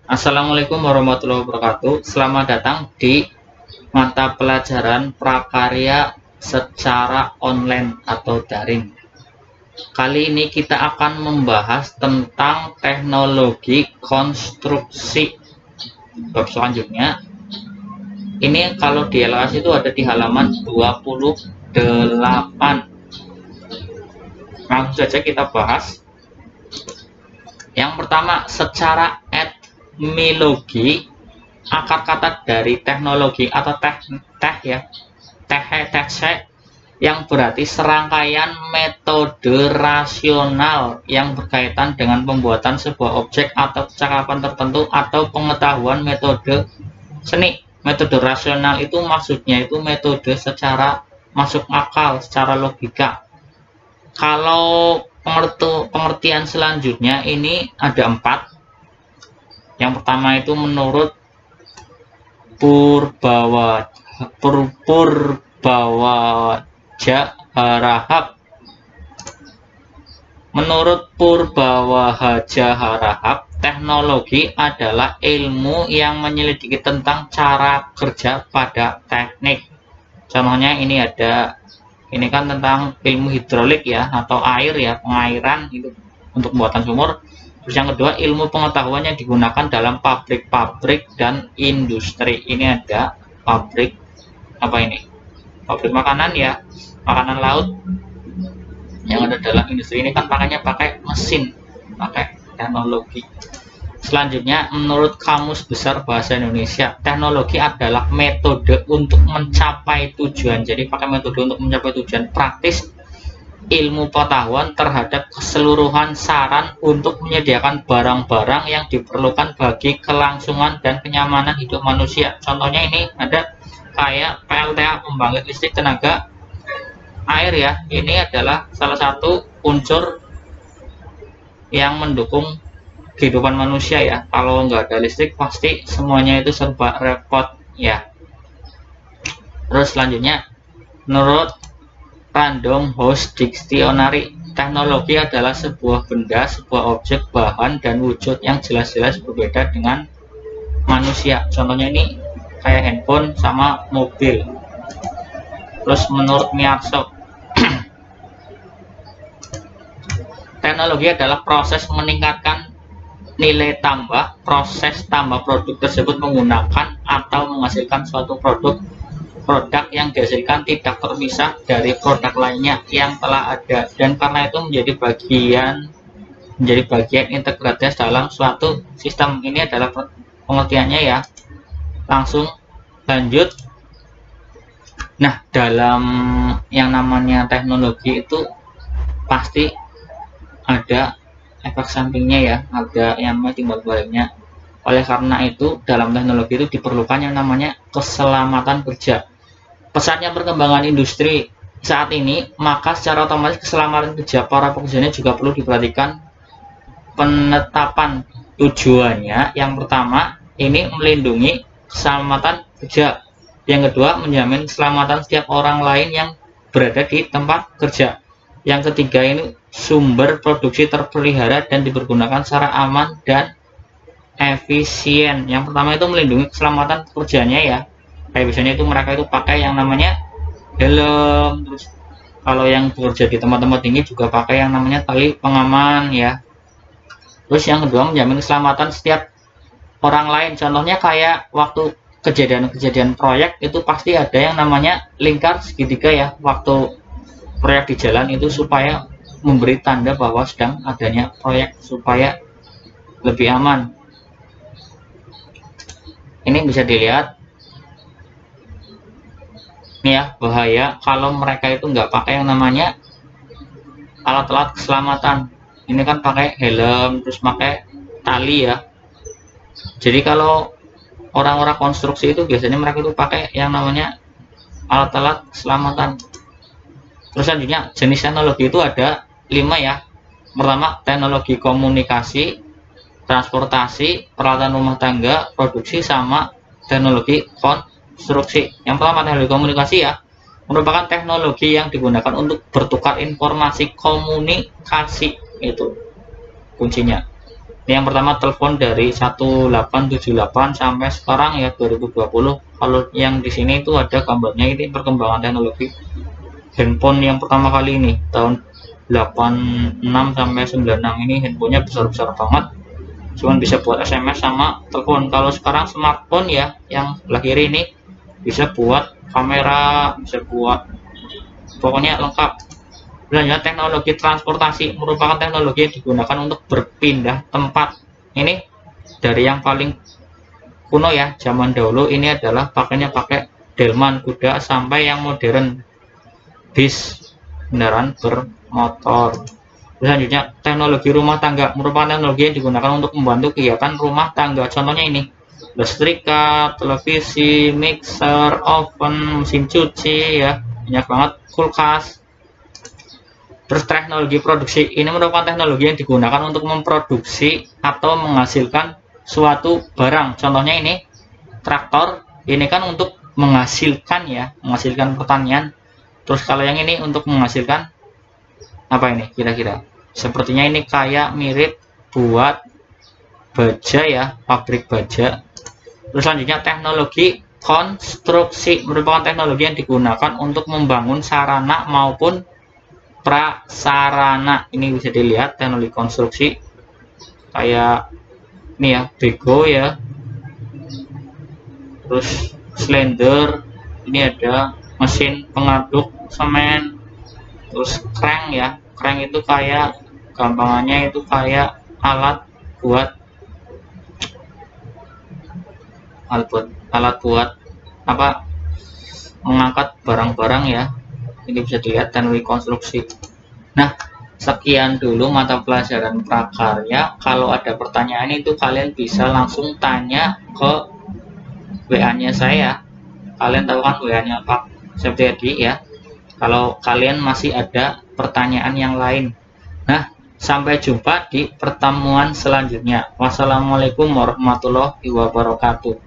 Assalamualaikum warahmatullahi wabarakatuh. Selamat datang di mata pelajaran prakarya secara online atau daring. Kali ini kita akan membahas tentang teknologi konstruksi. Bab selanjutnya, ini kalau di LKS itu ada di halaman 28. Langsung saja kita bahas. Yang pertama, secara etimologi, akar kata dari teknologi atau teh yang berarti serangkaian metode rasional yang berkaitan dengan pembuatan sebuah objek atau percakapan tertentu atau pengetahuan metode seni. Metode rasional itu maksudnya itu metode secara masuk akal, secara logika. Kalau pengertian selanjutnya ini ada 4. Yang pertama itu menurut Purbawajaharahap. Menurut Purbawajaharahap, teknologi adalah ilmu yang menyelidiki tentang cara kerja pada teknik. Contohnya ini ada, ini kan tentang ilmu hidrolik ya, atau air ya, pengairan itu untuk pembuatan sumur. Terus yang kedua, ilmu pengetahuan yang digunakan dalam pabrik-pabrik dan industri. Ini ada pabrik apa ini? Pabrik makanan ya, makanan laut. Yang ada dalam industri ini kan pakainya pakai mesin, pakai teknologi. Selanjutnya, menurut Kamus Besar Bahasa Indonesia, teknologi adalah metode untuk mencapai tujuan. Jadi pakai metode untuk mencapai tujuan praktis ilmu pengetahuan terhadap keseluruhan saran untuk menyediakan barang-barang yang diperlukan bagi kelangsungan dan kenyamanan hidup manusia. Contohnya ini ada kayak PLTA, pembangkit listrik tenaga air ya. Ini adalah salah satu unsur yang mendukung kehidupan manusia ya. Kalau nggak ada listrik pasti semuanya itu serba repot ya. Terus selanjutnya, menurut Random House Dictionary, teknologi adalah sebuah benda, sebuah objek, bahan, dan wujud yang jelas-jelas berbeda dengan manusia. Contohnya ini kayak handphone sama mobil. Terus menurut Miyarso, teknologi adalah proses meningkatkan nilai tambah, proses tambah produk tersebut menggunakan atau menghasilkan suatu produk yang dihasilkan tidak terpisah dari produk lainnya yang telah ada, dan karena itu menjadi bagian integritas dalam suatu sistem. Ini adalah pengertiannya ya. Langsung lanjut. Nah, dalam yang namanya teknologi itu pasti ada efek sampingnya ya, ada yang timbal baliknya. Oleh karena itu dalam teknologi itu diperlukan yang namanya keselamatan kerja. Pesatnya perkembangan industri saat ini, maka secara otomatis keselamatan kerja para pekerjanya juga perlu diperhatikan. Penetapan tujuannya, yang pertama ini melindungi keselamatan kerja, yang kedua menjamin keselamatan setiap orang lain yang berada di tempat kerja, yang ketiga ini sumber produksi terpelihara dan dipergunakan secara aman dan efisien. Yang pertama itu melindungi keselamatan pekerjaannya ya. Kayak biasanya itu mereka itu pakai yang namanya helm. Terus kalau yang bekerja di tempat-tempat tinggi juga pakai yang namanya tali pengaman ya. Terus yang kedua menjamin keselamatan setiap orang lain. Contohnya kayak waktu kejadian-kejadian proyek itu pasti ada yang namanya lingkar segitiga ya, waktu proyek di jalan itu, supaya memberi tanda bahwa sedang adanya proyek supaya lebih aman. Ini bisa dilihat ya, bahaya kalau mereka itu nggak pakai yang namanya alat-alat keselamatan. Ini kan pakai helm, terus pakai tali ya. Jadi kalau orang-orang konstruksi itu biasanya mereka itu pakai yang namanya alat-alat keselamatan. Terus selanjutnya, jenis teknologi itu ada 5 ya. Pertama, teknologi komunikasi, transportasi, peralatan rumah tangga, produksi, sama teknologi konstruksi. Yang pertama, teknologi komunikasi ya, merupakan teknologi yang digunakan untuk bertukar informasi komunikasi, itu kuncinya. Ini yang pertama, telepon dari 1878 sampai sekarang ya 2020. Kalau yang di sini itu ada gambarnya, ini perkembangan teknologi handphone yang pertama kali ini tahun 86 sampai 96. Ini handphonenya besar-besar banget, cuman bisa buat SMS sama telepon. Kalau sekarang smartphone ya yang sebelah kiri ini bisa buat kamera, bisa buat, pokoknya lengkap. Selanjutnya, teknologi transportasi merupakan teknologi yang digunakan untuk berpindah tempat. Ini dari yang paling kuno ya, zaman dahulu ini adalah pakainya pakai delman kuda, sampai yang modern bis, kendaraan bermotor. Selanjutnya, teknologi rumah tangga merupakan teknologi yang digunakan untuk membantu kegiatan rumah tangga. Contohnya ini, setrika, televisi, mixer, oven, mesin cuci ya, banyak banget, kulkas. Terus teknologi produksi, ini merupakan teknologi yang digunakan untuk memproduksi atau menghasilkan suatu barang. Contohnya ini traktor, ini kan untuk menghasilkan ya, menghasilkan pertanian. Terus kalau yang ini untuk menghasilkan apa ini kira-kira? Sepertinya ini kayak mirip buat baja ya, pabrik baja. Terus selanjutnya, teknologi konstruksi merupakan teknologi yang digunakan untuk membangun sarana maupun prasarana. Ini bisa dilihat teknologi konstruksi kayak ini ya, bego ya, terus slender, ini ada mesin pengaduk semen, terus crank ya, crank itu kayak gampangannya itu kayak alat buat apa, mengangkat barang-barang ya. Ini bisa dilihat teknologi konstruksi. Nah, sekian dulu mata pelajaran prakarya. Kalau ada pertanyaan itu kalian bisa langsung tanya ke WA-nya saya. Kalian tahu kan WA-nya Pak Septiadi ya. Kalau kalian masih ada pertanyaan yang lain. Nah, sampai jumpa di pertemuan selanjutnya. Wassalamualaikum warahmatullahi wabarakatuh.